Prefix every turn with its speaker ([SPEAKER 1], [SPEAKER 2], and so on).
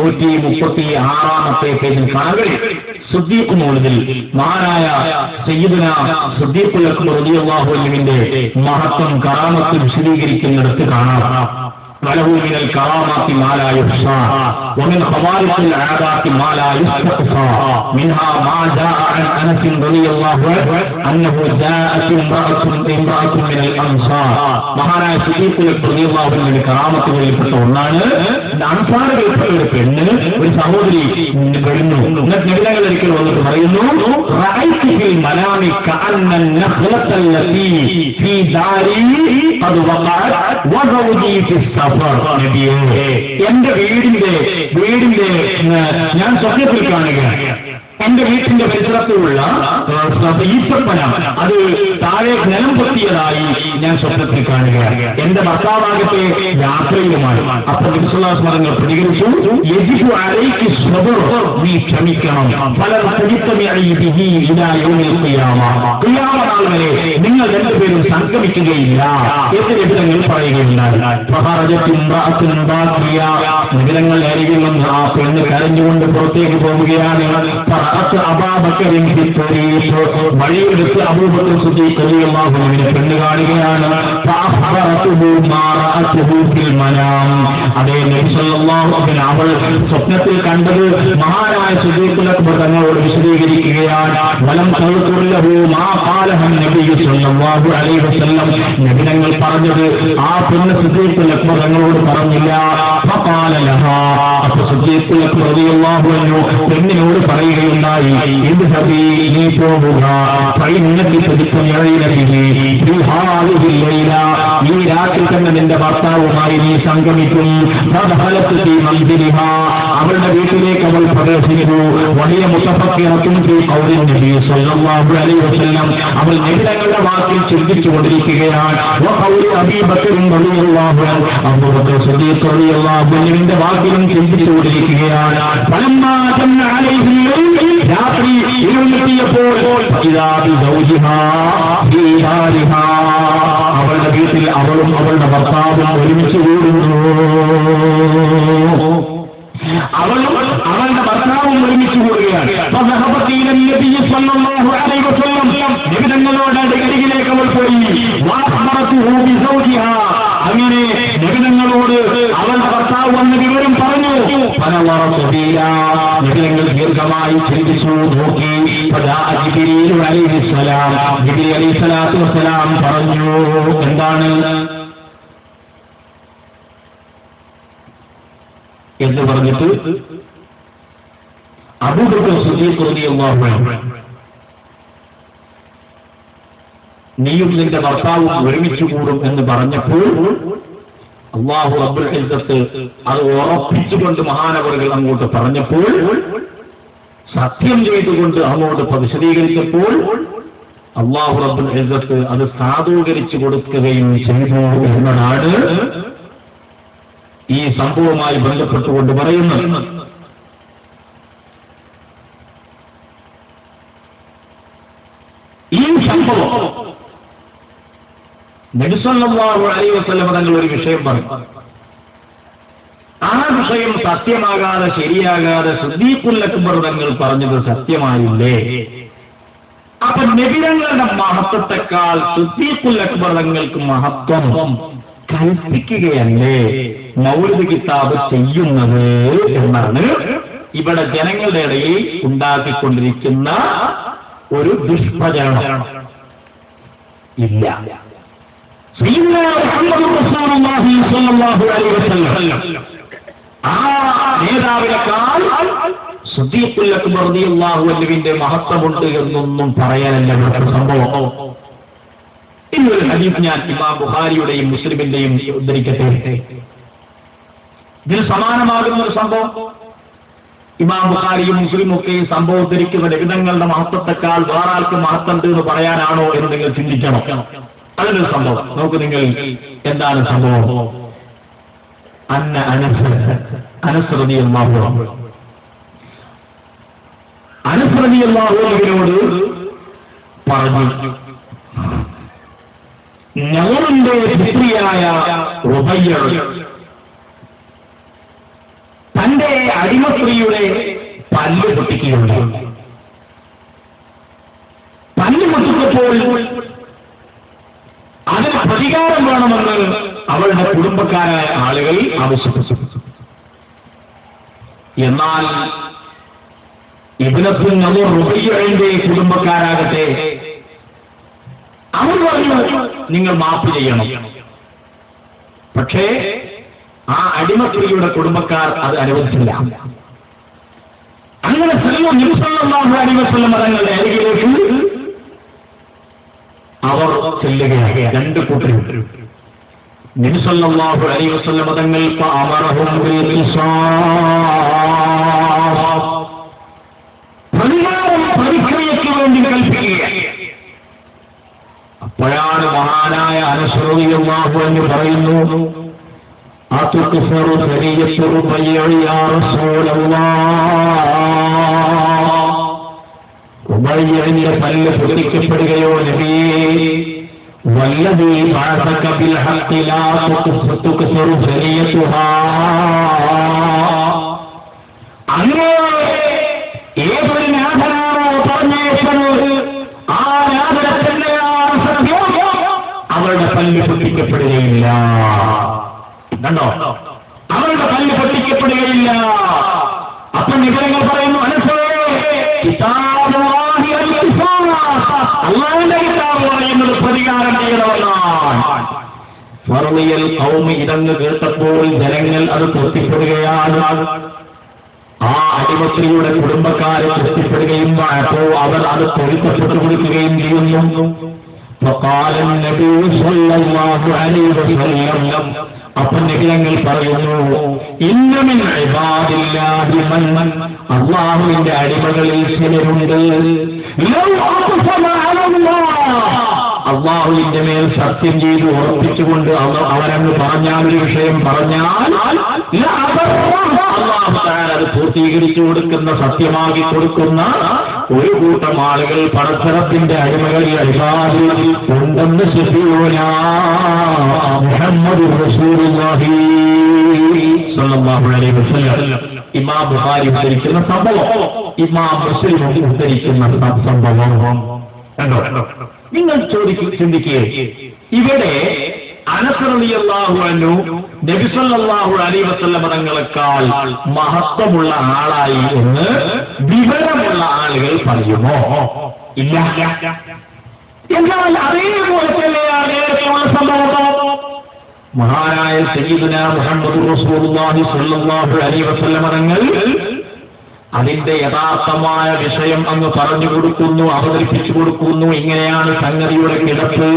[SPEAKER 1] 136 പേജിൽ കാണുക. സിദ്ദീഖ് മൗലിദിൽ മഹാനായ സയ്യിദുനാ സിദ്ദീഖുൽ അക്ബർ റളിയല്ലാഹു അൻഹുവിന്റെ മഹത്വം കറാമത്ത് വിശദീകരിക്കുന്നിടത്ത് കാണാം. وله من الكرامات ما لا يحصى ومن خوارق العادات ما لا يستقصى منها ما جاء عن انس رضي الله عنه انه جاءت امراه من الانصار. മഹാനായ സിദ്ദീഖുൽ അക്ബർ റളിയല്ലാഹു അൻഹുവിന്റെ കറാമത്തുകളിൽപ്പെട്ട ഒന്നാണ് അൻസാറുകൾപ്പെട്ട ഒരു പെണ്ണ്, ഒരു സഹോദരി വരുന്നു. എന്നിട്ട് നബിതങ്ങൾ ഒരിക്കൽ വന്നിട്ട് പറയുന്നു, റഅയ്തു ഫിൽ മനാമി കഅന്ന النخلة التي في داري قد وقعت وزوجي في السفر. എന്റെ വീടിന്റെ ഞാൻ സ്വപ്നത്തിൽ കാണുകയാണ്. എന്റെ വീട്ടിന്റെ പരിസരത്തുള്ള ഈത്തപ്പന അത് താഴെ നിലം പൊത്തിയതായി ഞാൻ സ്വപ്നത്തിൽ കാണുകയാണ്. എന്റെ ഭർത്താവാകട്ടെ യാത്രയിലുമാണ്. അപ്പോൾ വിശ്വാസങ്ങൾ പ്രതികരിച്ചു, യജിബു അലൈകി സ്വബർ, നീ ക്ഷമിക്കണം. ഖിയാമത്ത് വരെ നിങ്ങൾ രണ്ടുപേരും സംഗമിക്കുകയില്ല എന്ന് നിബിധങ്ങൾ പറയുകയുണ്ടായി. നിബിധങ്ങൾ അരികിൽ നിന്ന് ആ പെണ്ണ് കരഞ്ഞുകൊണ്ട് പുറത്തേക്ക് പോവുകയാണ്. വഴിയെടുത്ത് അബൂബക്കർ സിദ്ദീഖ് റളിയല്ലാഹു അൻഹുവിനെ പെണ്ണ് കാണുകയാണ്. അതേ നബി സല്ലല്ലാഹു അലൈഹി വസല്ലം അവൾ സ്വപ്നത്തിൽ കണ്ടത് മഹാനായ സിദ്ദീഖുൽ അക്ബർ തങ്ങളോട് വിശദീകരിക്കുകയാണ്. വലം തൽഖുല്ലഹു മാ ഖാലഹു നബി സല്ലല്ലാഹു അലൈഹി വസല്ലം. നബി തങ്ങൾ പറഞ്ഞത് ആ പെണ്ണ് സിദ്ദീഖുൽ അക്ബർ തങ്ങളോട് പറഞ്ഞില്ല. ഫഖാല ലഹാ, അപ്പോൾ സിദ്ദീഖുൽ അക്ബർ റളിയല്ലാഹു അൻഹു പെണ്ണിനോട് പറയുകയുണ്ടായി, ഇത് ഹബീ, നീ പോകുക, ഈ രാത്രി തന്നെ നിന്റെ ഭർത്താവുമായി നീ സംഗമിക്കും. അവളുടെ വീട്ടിലേക്ക് അവൾ പ്രവേശിച്ചു. വലിയ മുത്തഫക്കിറത്തും നബി സല്ലല്ലാഹു അലൈഹി വസല്ലം അവൾ നബിതങ്ങളുടെ വാക്കിൽ ചിന്തിച്ചുകൊണ്ടിരിക്കുകയാണ്. അബൂബക്കർ സിദ്ദീഖ് റളിയല്ലാഹു അൻഹുവിന്റെ വാക്കിലും ചിന്തിച്ചുകൊണ്ടിരിക്കുകയാണ്. രാത്രി ഇരുട്ടിയപ്പോൾ അവളുടെ വീട്ടിൽ അവളും അവളുടെ ഭർത്താവും ഒരുമിച്ച് കൂടുന്നു. അവളുടെ ഭർത്താവും ഒരുമിച്ച് കൂടുകയാണ്. നിബിധങ്ങളോട് അരികിലേക്ക് അവൾ പോയി. അങ്ങനെ നിബിധങ്ങളോട് അവളുടെ ഭർത്താവ് വന്ന വിവരം പറഞ്ഞു. നിബിധങ്ങൾ ദീർഘമായി ചിന്തിച്ചു നോക്കി. ജിബ്രീൽ അലൈഹിസ്സലാത്തു വസ്സലാം പറഞ്ഞു, എന്താണ് എന്ന് പറഞ്ഞിട്ട് അബൂബക്കർ സിദ്ദീഖ് റളിയല്ലാഹു അൻഹു, നീയും നിന്റെ ഭർത്താവും ഒരുമിച്ച് കൂടും എന്ന് പറഞ്ഞപ്പോൾ അല്ലാഹു റബ്ബുൽ ഇസ്സത്ത് അത് ഉറപ്പിച്ചുകൊണ്ട് മഹാനവറുകൾ അങ്ങോട്ട് പറഞ്ഞപ്പോൾ, സത്യം ചെയ്തുകൊണ്ട് അങ്ങോട്ട് വിശദീകരിച്ചപ്പോൾ അല്ലാഹു റബ്ബുൽ ഇസ്സത്ത് അത് സാധൂകരിച്ചു കൊടുക്കുകയും ചെയ്തു എന്നതാണ് ഈ സംഭവവുമായി ബന്ധപ്പെട്ടുകൊണ്ട് പറയുന്നത്. ഈ സംഭവം നബി സല്ലല്ലാഹു അലൈഹി വസല്ലം തങ്ങൾ ഒരു വിഷയം പറഞ്ഞു. ആ വിഷയം സത്യമാകാതെ ശരിയാകാതെ സിദ്ദീഖുൽ അക്ബർ തങ്ങൾ പറഞ്ഞത് സത്യമായില്ലേ? അപ്പൊ നബിതങ്ങളുടെ മഹത്വത്തെക്കാൾ സിദ്ദീഖുൽ അക്ബർ തങ്ങൾക്ക് മഹത്വം കൽപ്പിക്കുകയല്ലേ മൗലിദ് കിതാബ് ചെയ്യുന്നത് എന്നാണ് ഇവിടെ ജനങ്ങളുടെ ഇടയിൽ ഉണ്ടാക്കിക്കൊണ്ടിരിക്കുന്ന ഒരു ദുഷ്പ്രചരണം. ഇല്ല, ആ നേതാവിനേക്കാൾ സിദ്ദീഖുൽ അക്ബർ റളിയല്ലാഹു അൻഹുവിന്റെ മഹത്വമുണ്ട് എന്നൊന്നും പറയാനല്ല ഇവിടുത്തെ സംഭവം. ഇന്നൊരു ഹദീസ് ഞാൻ ഇമാം ബുഖാരിയുടെയും മുസ്ലിമിന്റെയും ഉദ്ധരിക്കട്ടെ. ഇതിന് സമാനമാകുന്ന ഒരു സംഭവം ഇമാം ബുഖാരിയും മുസ്ലിമും ഒക്കെ ഈ സംഭവം ഉദ്ധരിക്കുന്ന ലളിതങ്ങളുടെ മഹത്വത്തെക്കാൾ വേറെ ആൾക്ക് മഹത്വമുണ്ട് എന്ന് പറയാനാണോ എന്ന് നിങ്ങൾ ചിന്തിക്കണം. അതിനൊരു സംഭവം നോക്ക് നിങ്ങൾ, എന്താണ് സംഭവം? അനസ് റളിയല്ലാഹു അൻഹുവിനോട് പറഞ്ഞു, നൗറിന്റെ പുത്രിയായ റുബയ്യ തന്റെ അടിമസ്ത്രീയുടെ പല്ല് പൊട്ടിക്കുകയുണ്ട്. പല്ല് പൊട്ടിച്ചപ്പോൾ അതിന് പ്രതികാരം വേണമെന്ന് അവളുടെ കുടുംബക്കാരായ ആളുകൾ ആവശ്യപ്പെട്ടു. എന്നാൽ ഇബ്നത്തുൻ നദർ റുബയ്യയുടെ കുടുംബക്കാരാകട്ടെ അവർ പറഞ്ഞു, നിങ്ങൾ മാപ്പ് ചെയ്യണം. പക്ഷേ ആ അടിമസ്ത്രീയുടെ കുടുംബക്കാർ അത് അനുവദിച്ചില്ല. അങ്ങനെ നബി സല്ലല്ലാഹു അലൈഹി വസല്ലം തങ്ങളുടെ അരികിലേക്ക് അവർ ചെല്ലുകയാണ്. രണ്ട് കൂട്ടരും. നബി സല്ലല്ലാഹു അലൈഹി വസല്ലം തങ്ങൾ ഫഅമറഹും ബിൽ ഖിസാസ്, പരിക്രിയയ്ക്ക് വേണ്ടി കൽപ്പിക്കുകയാണ്. അപ്പോഴാണ് മഹാനായ അനസ് റളിയല്ലാഹു അൻഹു പറയുന്നു, അതുക്ഫറു സരിയത്തു റുബയ്യ യാ റസൂലല്ലാഹ്, റുബയ്യയുടെ പല്ല് പൊട്ടിക്കപ്പെടുകയോ നബിയേ, വല്ലദീ ബഅസക ബിൽ ഹഖ് ലാ തുക്ഫറു സരിയത്തുഹാ, അങ്ങനെ ഏതൊരു നാഥനാണോ പറഞ്ഞേച്ചത് ആ നാഥനെ തന്നെയാണ് സത്യം, അവരുടെ പല്ല് പൊട്ടിക്കപ്പെടുകയില്ല. കണ്ടോ, അവരുടെ പല്ല് പൊട്ടിക്കപ്പെടുകയില്ല. അപ്പൊ നിബിധങ്ങൾ പറയുന്നു, അല്ലാഹുവിന്റെ കിതാബ് പറയുന്നത് പ്രതികാരം ചെയ്യണമെന്നാണ്. ഫർളിയൽ ഖൗമി ഇതങ്ങ് കേട്ടപ്പോൾ ജനങ്ങൾ അത് തൃപ്തിപ്പെടുകയാണ്. ആ അടിമസ്ത്രീയുടെ കുടുംബക്കാരെ തൃപ്തിപ്പെടുകയും അപ്പോൾ അവർ അത് പൊരുത്തപ്പെട്ടു കൊടുക്കുകയും ചെയ്യുന്നു. فقال النبي صلى الله عليه وسلم, അപ്പോൾ നബിതങ്ങൾ പറയുന്നു, ഇന്ന മിൻ ഇബാദില്ലാഹി മൻ, അല്ലാഹുവിന്റെ അടിമകളിൽ ചിലരുണ്ട്, ലൗ അഖ്സമ അലല്ലാഹ്, അല്ലാഹുവിന്റെ മേൽ സത്യം ചെയ്ത് ഉറപ്പിച്ചുകൊണ്ട് അവരങ്ങ് പറഞ്ഞാൽ, ഒരു വിഷയം പറഞ്ഞാൽ അല്ലാഹു തആല അത് പൂർത്തീകരിച്ചു കൊടുക്കുന്ന, സത്യമാക്കി കൊടുക്കുന്ന ഒരു കൂട്ടം ആളുകൾ പടച്ചറപ്പിന്റെ അടിമകളിൽ ഇബാദിൽ ഉണ്ടെന്ന് ശഫീഉനാ മുഹമ്മദുർ റസൂലുള്ളാഹി സ്വല്ലല്ലാഹു അലൈഹി വസല്ലം. ഇമാം ബുഖാരി ഉദ്ധരിക്കുന്ന സംഭവം, ഇമാം മുസ്ലിം ഉദ്ധരിക്കുന്ന സംഭവം കണ്ടോ. നിങ്ങൾ ചിന്തിക്കുക, ഇവിടെ അനസ് റളിയല്ലാഹു അൻഹു നബി സല്ലല്ലാഹു അലൈഹി വസല്ലം തങ്ങളെക്കാൾ മഹത്വമുള്ള ആളായി എന്ന് വിവരമുള്ള ആളുകൾ പറയുമോ? ഇല്ല. എന്നാൽ അതേപോലെ തന്നെയാണ് നേരത്തെയുള്ള സംഭവം. മഹാനായ സയ്യിദുനാ മുഹമ്മദ് റസൂലുള്ളാഹി സ്വല്ലല്ലാഹു അലൈഹി വസല്ലം തങ്ങൾ അതിന്റെ യഥാർത്ഥമായ വിഷയം അങ്ങ് പറഞ്ഞു കൊടുക്കുന്നു, അവതരിപ്പിച്ചു കൊടുക്കുന്നു. ഇങ്ങനെയാണ് സംഗതിയുടെ കിടപ്പ്.